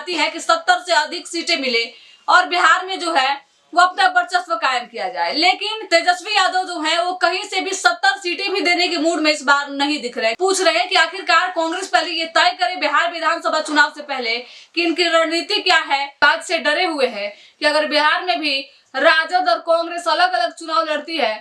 चाहती है कि 70 से अधिक सीटें मिले और बिहार में जो है वो अपना वर्चस्व कायम किया जाए। लेकिन तेजस्वी यादव जो है वो कहीं से भी 70 सीटें भी देने के मूड में इस बार नहीं दिख रहे। पूछ रहे हैं कि आखिरकार कांग्रेस पहले ये तय करे बिहार विधानसभा चुनाव से पहले कि इनकी रणनीति क्या है। बात से डरे हुए हैं कि अगर बिहार में भी राजद और कांग्रेस अलग अलग चुनाव लड़ती है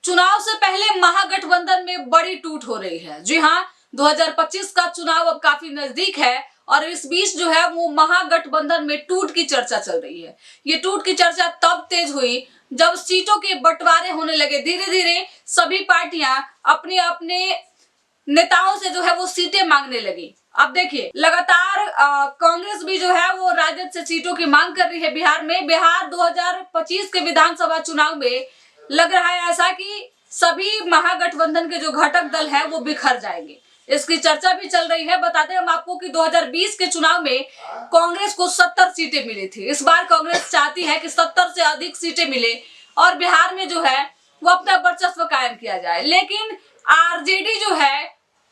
चुनाव से पहले महागठबंधन में बड़ी टूट हो रही है। जी हाँ, 2025 का चुनाव अब काफी नजदीक है और इस बीच जो है वो महागठबंधन में टूट की चर्चा चल रही है। ये टूट की चर्चा तब तेज हुई जब सीटों के बंटवारे होने लगे। धीरे धीरे सभी पार्टियां अपने अपने नेताओं से जो है वो सीटें मांगने लगी। अब देखिए, लगातार कांग्रेस भी जो है वो राजद से सीटों की मांग कर रही है बिहार में। बिहार 2025 के विधानसभा चुनाव में लग रहा है ऐसा कि सभी महागठबंधन के जो घटक दल है वो बिखर जाएंगे। इसकी चर्चा भी चल रही है। बताते हैं हम आपको कि 2020 के चुनाव में कांग्रेस को 70 सीटें मिली थी। इस बार कांग्रेस चाहती है कि 70 से अधिक सीटें मिले और बिहार में जो है वो अपना वर्चस्व कायम किया जाए। लेकिन आरजेडी जो है,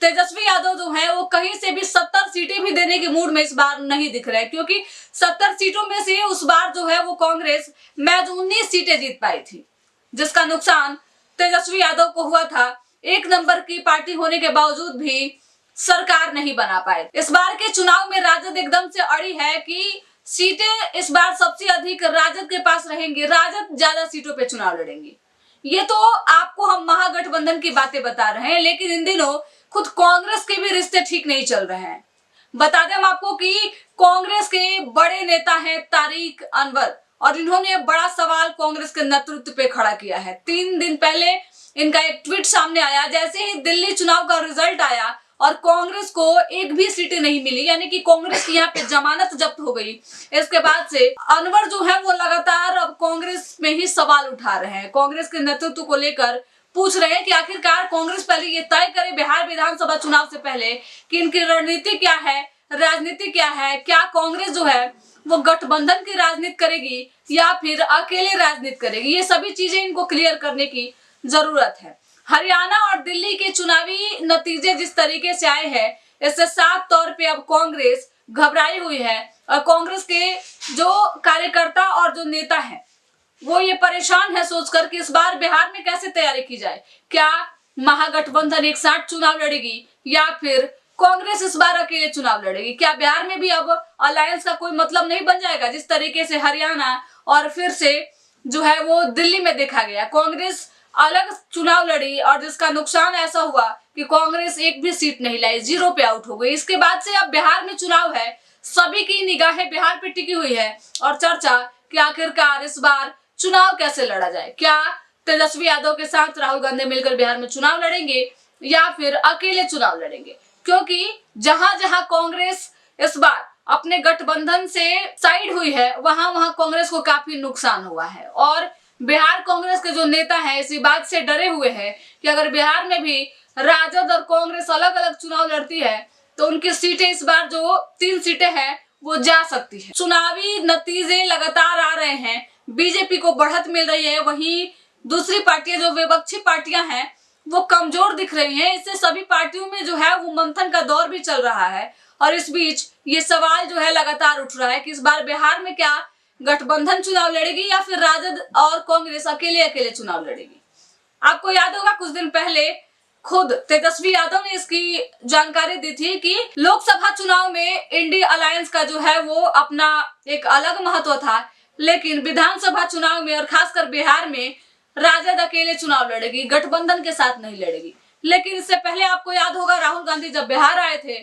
तेजस्वी यादव जो है वो कहीं से भी 70 सीटें भी देने के मूड में इस बार नहीं दिख रहे, क्योंकि 70 सीटों में से उस बार जो है वो कांग्रेस महज 19 सीटें जीत पाई थी, जिसका नुकसान तेजस्वी यादव को हुआ था। एक नंबर की पार्टी होने के बावजूद भी सरकार नहीं बना पाए। इस बार के चुनाव में राजद एकदम से अड़ी है कि सीटें इस बार सबसे अधिक राजद के पास रहेंगी, राजद ज्यादा सीटों पे चुनाव लड़ेंगी। ये तो आपको हम महागठबंधन की बातें बता रहे हैं, लेकिन इन दिनों खुद कांग्रेस के भी रिश्ते ठीक नहीं चल रहे हैं। बता दें हम आपको कि कांग्रेस के बड़े नेता हैं तारिक अनवर, और इन्होंने बड़ा सवाल कांग्रेस के नेतृत्व पे खड़ा किया है। 3 दिन पहले इनका एक ट्वीट सामने आया, जैसे ही दिल्ली चुनाव का रिजल्ट आया और कांग्रेस को एक भी सीटें नहीं मिली, यानी कि कांग्रेस की यहाँ पे जमानत जब्त हो गई। इसके बाद से अनवर जो है वो लगातार अब कांग्रेस में ही सवाल उठा रहे हैं। कांग्रेस के नेतृत्व को लेकर पूछ रहे हैं कि आखिरकार कांग्रेस पहले ये तय करे बिहार विधानसभा चुनाव से पहले कि इनकी रणनीति क्या है, राजनीति क्या है। क्या कांग्रेस जो है वो गठबंधन की राजनीति करेगी या फिर अकेले राजनीति करेगी। ये सभी चीजें इनको क्लियर करने की जरूरत है। हरियाणा और दिल्ली के चुनावी नतीजे जिस तरीके से आए हैं, इससे साफ तौर पे अब कांग्रेस घबराई हुई है और कांग्रेस के जो कार्यकर्ता और जो नेता हैं वो ये परेशान है सोचकर कि इस बार बिहार में कैसे तैयारी की जाए। क्या महागठबंधन एक साथ चुनाव लड़ेगी या फिर कांग्रेस इस बार अकेले चुनाव लड़ेगी। क्या बिहार में भी अब अलायंस का कोई मतलब नहीं बन जाएगा, जिस तरीके से हरियाणा और फिर से जो है वो दिल्ली में देखा गया। कांग्रेस अलग चुनाव लड़ी और जिसका नुकसान ऐसा हुआ कि कांग्रेस एक भी सीट नहीं लाई, 0 पे आउट हो गई। इसके बाद से अब बिहार में चुनाव है, सभी की निगाहें बिहार पे टिकी हुई है और चर्चा कि आखिरकार इस बार चुनाव कैसे लड़ा जाए। क्या तेजस्वी यादव के साथ राहुल गांधी मिलकर बिहार में चुनाव लड़ेंगे या फिर अकेले चुनाव लड़ेंगे, क्योंकि जहां जहां कांग्रेस इस बार अपने गठबंधन से साइड हुई है वहां वहां कांग्रेस को काफी नुकसान हुआ है। और बिहार कांग्रेस के जो नेता हैं इसी बात से डरे हुए हैं कि अगर बिहार में भी राजद और कांग्रेस अलग अलग चुनाव लड़ती है तो उनकी सीटें इस बार जो 3 सीटें हैं वो जा सकती है। चुनावी नतीजे लगातार आ रहे हैं, बीजेपी को बढ़त मिल रही है, वहीं दूसरी पार्टियां जो विपक्षी पार्टियां हैं वो कमजोर दिख रही हैं। इससे सभी पार्टियों में जो है वो मंथन का दौर भी चल रहा है और इस बीच ये सवाल जो है लगातार उठ रहा है कि इस बार बिहार में क्या गठबंधन चुनाव लड़ेगी या फिर राजद और कांग्रेस अकेले अकेले चुनाव लड़ेगी। आपको याद होगा कुछ दिन पहले खुद तेजस्वी यादव ने इसकी जानकारी दी थी कि लोकसभा चुनाव में इंडिया अलायंस का जो है वो अपना एक अलग महत्व था, लेकिन विधानसभा चुनाव में और खासकर बिहार में राजद अकेले चुनाव लड़ेगी, गठबंधन के साथ नहीं लड़ेगी। लेकिन इससे पहले आपको याद होगा राहुल गांधी जब बिहार आए थे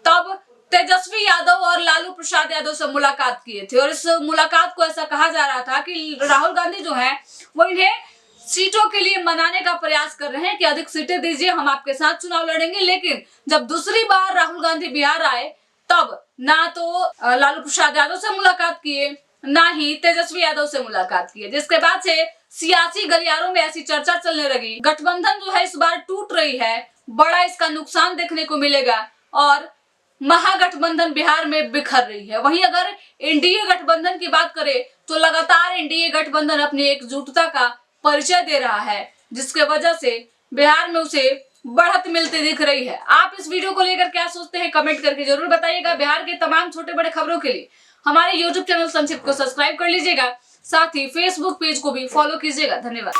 तब तेजस्वी यादव और लालू प्रसाद यादव से मुलाकात किए थे और इस मुलाकात को ऐसा कहा जा रहा था कि राहुल गांधी जो है वो इन्हें सीटों के लिए मनाने का प्रयास कर रहे हैं कि अधिक सीटें दीजिए, हम आपके साथ चुनाव लड़ेंगे। लेकिन जब दूसरी बार राहुल गांधी बिहार आए तब ना तो लालू प्रसाद यादव से मुलाकात किए ना ही तेजस्वी यादव से मुलाकात किए, जिसके बाद से सियासी गलियारों में ऐसी चर्चा चलने लगी गठबंधन जो है इस बार टूट रही है, बड़ा इसका नुकसान देखने को मिलेगा और महागठबंधन बिहार में बिखर रही है। वहीं अगर एनडीए गठबंधन की बात करें तो लगातार एनडीए गठबंधन अपनी एकजुटता का परिचय दे रहा है। जिसके वजह से बिहार में उसे बढ़त मिलती दिख रही है। आप इस वीडियो को लेकर क्या सोचते हैं कमेंट करके जरूर बताइएगा। बिहार के तमाम छोटे बड़े खबरों के लिए हमारे यूट्यूब चैनल संक्षिप्त को सब्सक्राइब कर लीजिएगा, साथ ही फेसबुक पेज को भी फॉलो कीजिएगा। धन्यवाद।